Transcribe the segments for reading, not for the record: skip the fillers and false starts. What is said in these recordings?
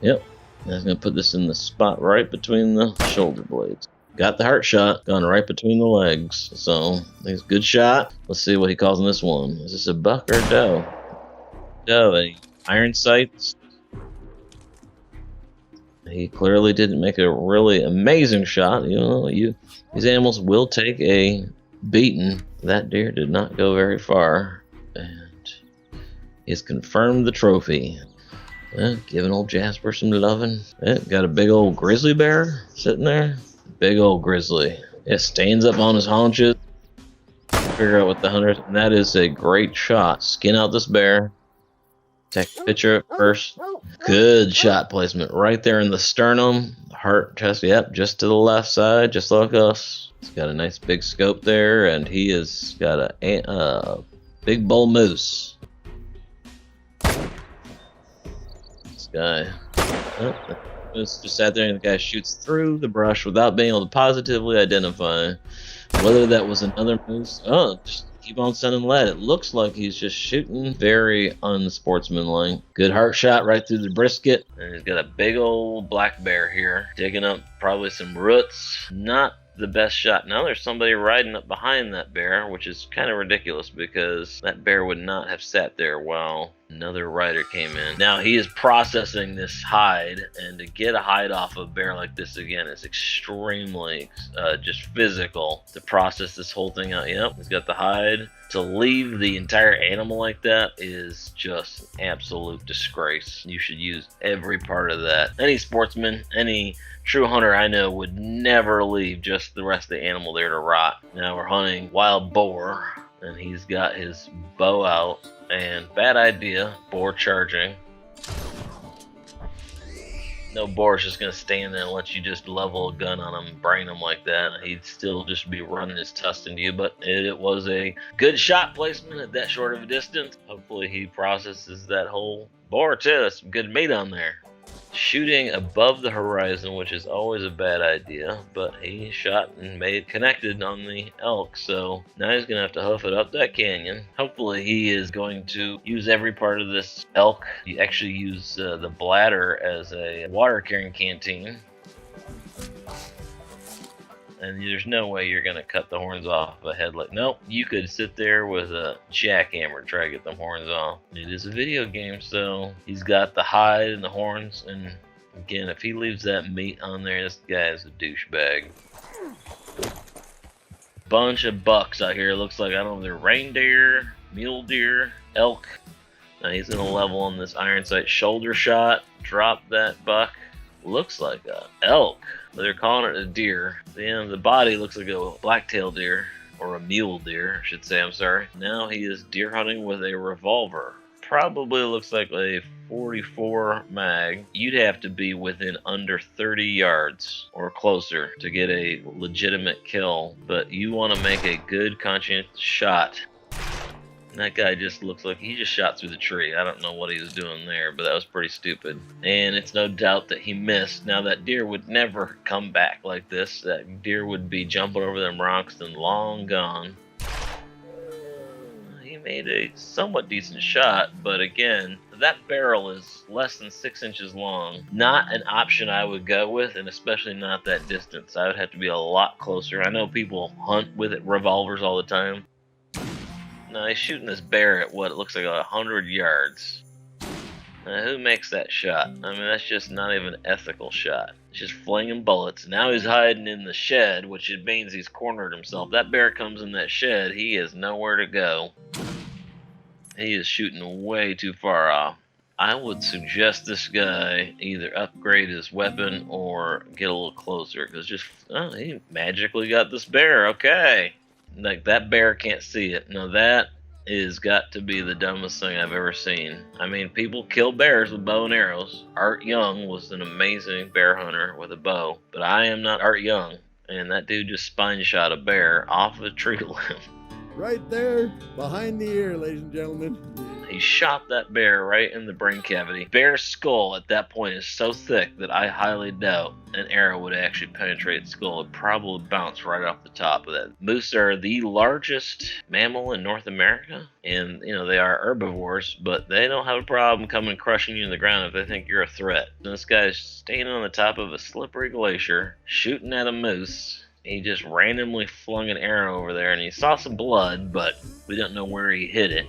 Yep. I was going to put this in the spot right between the shoulder blades. Got the heart shot, gone right between the legs. So, I think it's a good shot. Let's see what he calls on this one. Is this a buck or a doe? Doe, any iron sights? He clearly didn't make a really amazing shot. You know, these animals will take a beating. That deer did not go very far. And he's confirmed the trophy. Giving old Jasper some loving. Got a big old grizzly bear sitting there. Big old grizzly. It stands up on his haunches. Figure out what the hunter is. And that is a great shot. Skin out this bear. Take a picture at first. Good shot placement. Right there in the sternum. Heart, chest, yep, just to the left side, just like us. He's got a nice big scope there, and he has got a big bull moose. This guy. Just sat there, and the guy shoots through the brush without being able to positively identify whether that was another moose. Oh, just keep on sending lead. It looks like he's just shooting very unsportsmanlike. Good heart shot right through the brisket. And he's got a big old black bear here, digging up probably some roots. Not the best shot. Now there's somebody riding up behind that bear, which is kind of ridiculous because that bear would not have sat there while another rider came in. Now he is processing this hide, and to get a hide off a bear like this again is extremely just physical to process this whole thing out. Yep, he's got the hide. To leave the entire animal like that is just an absolute disgrace. You should use every part of that. Any sportsman, any true hunter I know would never leave just the rest of the animal there to rot. Now we're hunting wild boar, and he's got his bow out, and bad idea, boar charging. No boar's just gonna stand there and let you just level a gun on him and brain him like that. He'd still just be running his tusk into you, but it was a good shot placement at that short of a distance. Hopefully he processes that whole boar too. That's some good meat on there. Shooting above the horizon, which is always a bad idea, but he shot and made it connected on the elk, so now he's gonna have to hoof it up that canyon. Hopefully he is going to use every part of this elk. You actually use the bladder as a water carrying canteen, and there's no way you're gonna cut the horns off a head like, nope, you could sit there with a jackhammer and try to get the horns off. It is a video game, so he's got the hide and the horns, and again, if he leaves that meat on there, this guy is a douchebag. Bunch of bucks out here. Looks like, I don't know, they're reindeer, mule deer, elk. Now he's gonna level on this iron sight shoulder shot, drop that buck. Looks like a elk, but they're calling it a deer. The body looks like a black-tailed deer, or a mule deer, I should say, I'm sorry. Now he is deer hunting with a revolver. Probably looks like a 44 mag. You'd have to be within under 30 yards or closer to get a legitimate kill, but you want to make a good conscientious shot. And that guy just looks like he just shot through the tree. I don't know what he was doing there, but that was pretty stupid. And it's no doubt that he missed. Now that deer would never come back like this. That deer would be jumping over them rocks and long gone. He made a somewhat decent shot, but again, that barrel is less than 6 inches long. Not an option I would go with, and especially not that distance. I would have to be a lot closer. I know people hunt with revolvers all the time. Now he's shooting this bear at what it looks like 100 yards. Now who makes that shot? I mean, that's just not even an ethical shot. It's just flinging bullets. Now he's hiding in the shed, which means he's cornered himself. That bear comes in that shed, he has nowhere to go. He is shooting way too far off. I would suggest this guy either upgrade his weapon or get a little closer, because he magically got this bear. Okay. Like, that bear can't see it. Now that is got to be the dumbest thing I've ever seen. I mean, people kill bears with bow and arrows. Art Young was an amazing bear hunter with a bow, but I am not Art Young, and that dude just spine shot a bear off a tree limb. right there behind the ear, ladies and gentlemen. He shot that bear right in the brain cavity. Bear's skull at that point is so thick that I highly doubt an arrow would actually penetrate its skull. It probably bounced right off the top of that. Moose are the largest mammal in North America, and you know they are herbivores, but they don't have a problem coming crushing you in the ground if they think you're a threat. And this guy's standing on the top of a slippery glacier, shooting at a moose. He just randomly flung an arrow over there, and he saw some blood, but we don't know where he hit it.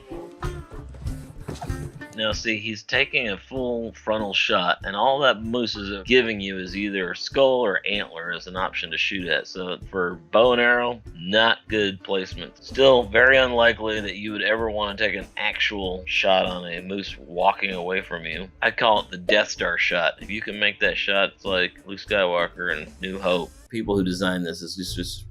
Now, see, he's taking a full frontal shot, and all that moose is giving you is either skull or antler as an option to shoot at. So, for bow and arrow, not good placement. Still, very unlikely that you would ever want to take an actual shot on a moose walking away from you. I call it the Death Star shot. If you can make that shot, it's like Luke Skywalker and New Hope. People who designed this is just...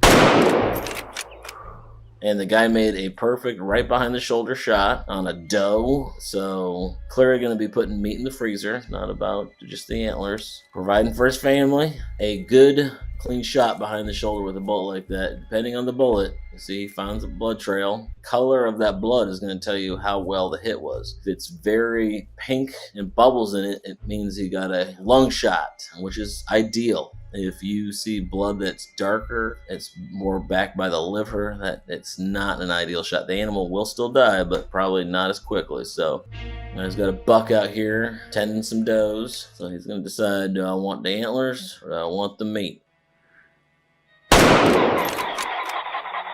And the guy made a perfect right behind the shoulder shot on a doe. So clearly going to be putting meat in the freezer. It's not about just the antlers. Providing for his family. A good clean shot behind the shoulder with a bullet like that. Depending on the bullet, you see he finds a blood trail. Color of that blood is going to tell you how well the hit was. If it's very pink and bubbles in it, it means he got a lung shot, which is ideal. If you see blood that's darker, it's more back by the liver, that it's not an ideal shot. The animal will still die, but probably not as quickly. So he's got a buck out here tending some does. So he's going to decide, do I want the antlers or do I want the meat?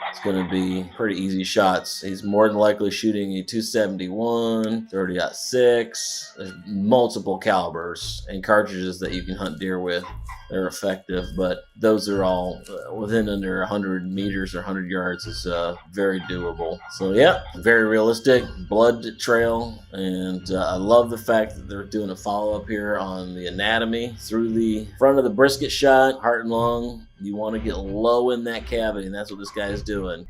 It's going to be pretty easy shots. He's more than likely shooting a 271, 30-06. There's multiple calibers and cartridges that you can hunt deer with. They're effective, but those are all within under 100 meters or 100 yards is very doable. So yeah, very realistic blood trail, and I love the fact that they're doing a follow-up here on the anatomy through the front of the brisket shot, heart and lung. You want to get low in that cavity, and that's what this guy is doing.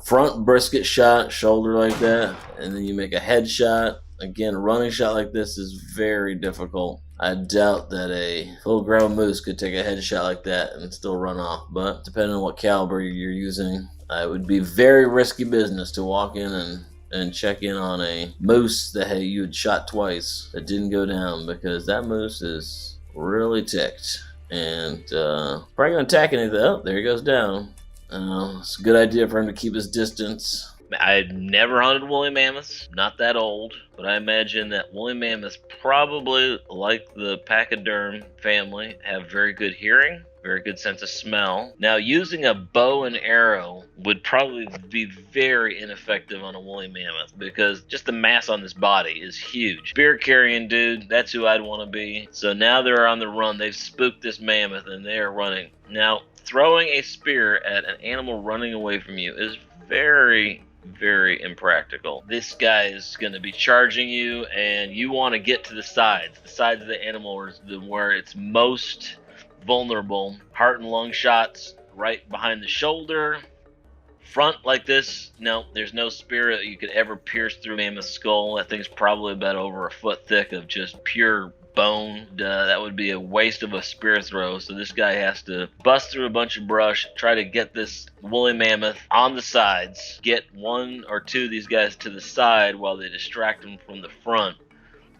Front brisket shot, shoulder like that, and then you make a head shot. Again, a running shot like this is very difficult. I doubt that a full-grown moose could take a headshot like that and still run off, but depending on what caliber you're using, it would be very risky business to walk in and check in on a moose that, hey, you had shot twice that didn't go down, because that moose is really ticked and probably gonna attack anything. Oh, there he goes down. It's a good idea for him to keep his distance. I've never hunted woolly mammoths, not that old, but I imagine that woolly mammoths probably, like the pachyderm family, have very good hearing, very good sense of smell. Now, using a bow and arrow would probably be very ineffective on a woolly mammoth, because just the mass on this body is huge. Spear carrying dude, that's who I'd want to be. So now they're on the run. They've spooked this mammoth and they are running. Now, throwing a spear at an animal running away from you is very impractical. This guy is going to be charging you, and you want to get to the sides. The sides of the animal is where it's most vulnerable. Heart and lung shots right behind the shoulder. Front like this, no, there's no spear that you could ever pierce through a mammoth's skull. That thing's probably about over a foot thick of just pure bone. That would be a waste of a spear throw. So this guy has to bust through a bunch of brush, try to get this woolly mammoth on the sides, get one or two of these guys to the side while they distract them from the front,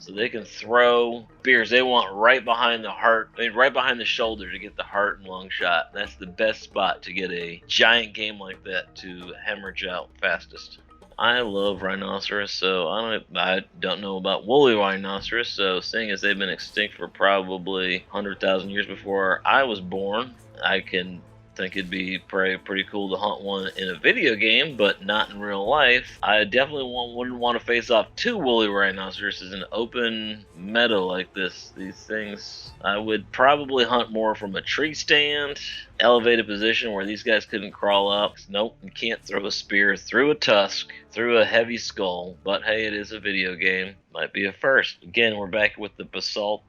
so they can throw spears. They want right behind the heart, right behind the shoulder to get the heart and lung shot. That's the best spot to get a giant game like that to hemorrhage out fastest. I love rhinoceros, so I don't know about woolly rhinoceros, so seeing as they've been extinct for probably 100,000 years before I was born, I can think it'd be pretty cool to hunt one in a video game, but not in real life. I definitely wouldn't want to face off two woolly rhinoceroses in an open meadow like this. These things, I would probably hunt more from a tree stand, elevated position where these guys couldn't crawl up. Nope, you can't throw a spear through a tusk, through a heavy skull, but hey, it is a video game. Might be a first. Again, we're back with the basalt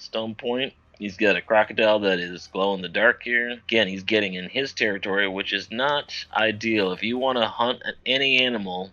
stone point. He's got a crocodile that is glow in the dark here. Again, he's getting in his territory, which is not ideal. If you want to hunt any animal,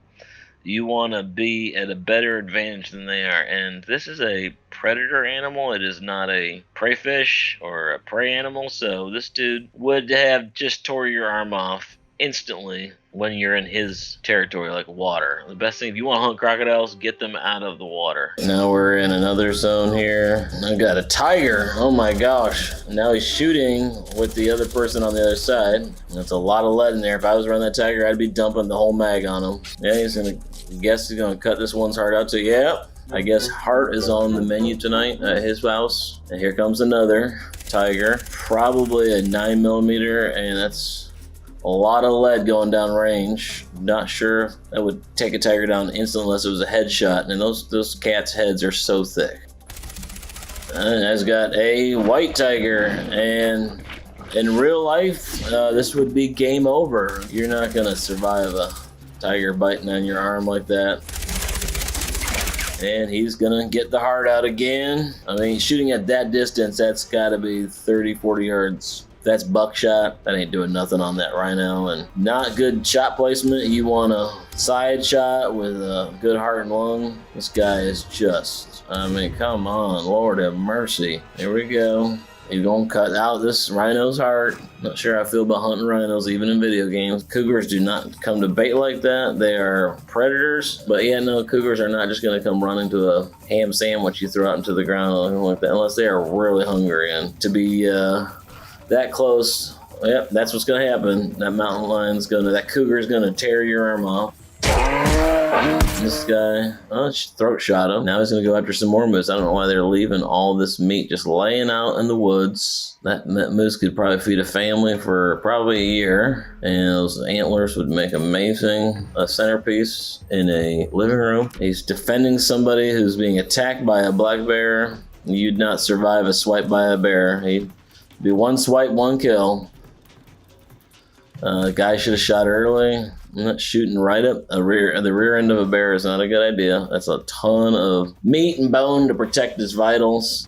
you want to be at a better advantage than they are. And this is a predator animal. It is not a prey fish or a prey animal. So this dude would have just tore your arm off instantly when you're in his territory, like water. The best thing, if you want to hunt crocodiles, get them out of the water. Now we're in another zone here. I got a tiger. Oh my gosh. Now he's shooting with the other person on the other side. That's a lot of lead in there. If I was running that tiger, I'd be dumping the whole mag on him. Yeah, he's gonna cut this one's heart out too. Yeah. I guess heart is on the menu tonight at his house. And here comes another tiger. Probably a 9mm, and that's a lot of lead going down range. Not sure that would take a tiger down instantly unless it was a headshot. And those cats' heads are so thick. And I've got a white tiger. And in real life, this would be game over. You're not gonna survive a tiger biting on your arm like that. And he's gonna get the heart out again. I mean, shooting at that distance, that's gotta be 30, 40 yards. That's buckshot. That ain't doing nothing on that rhino. And not good shot placement. You want a side shot with a good heart and lung. This guy is just, I mean, come on, Lord have mercy. Here we go. He's gonna cut out this rhino's heart. Not sure how I feel about hunting rhinos, even in video games. Cougars do not come to bait like that. They are predators. But yeah, no, cougars are not just gonna come running to a ham sandwich you throw out into the ground or anything like that, unless they are really hungry. And to be that close, yep, that's what's gonna happen. That mountain lion's that cougar's gonna tear your arm off. This guy, throat shot him. Now he's gonna go after some more moose. I don't know why they're leaving all this meat just laying out in the woods. That moose could probably feed a family for probably a year. And those antlers would make amazing a centerpiece in a living room. He's defending somebody who's being attacked by a black bear. You'd not survive a swipe by a bear. He'd be one swipe, one kill. The guy should have shot early. I'm not shooting right up the rear end of a bear is not a good idea. That's a ton of meat and bone to protect his vitals.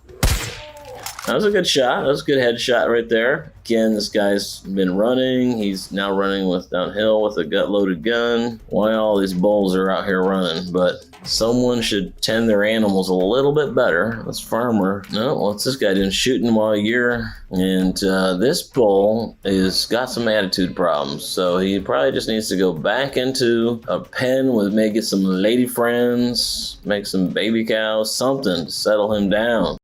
That was a good shot. That was a good headshot right there. Again, this guy's been running. He's now running downhill with a gut-loaded gun. Why all these bulls are out here running? But someone should tend their animals a little bit better. This farmer, no, what's this guy doing? Shooting while you're... And this bull is got some attitude problems. So he probably just needs to go back into a pen with maybe some lady friends, make some baby cows, something to settle him down.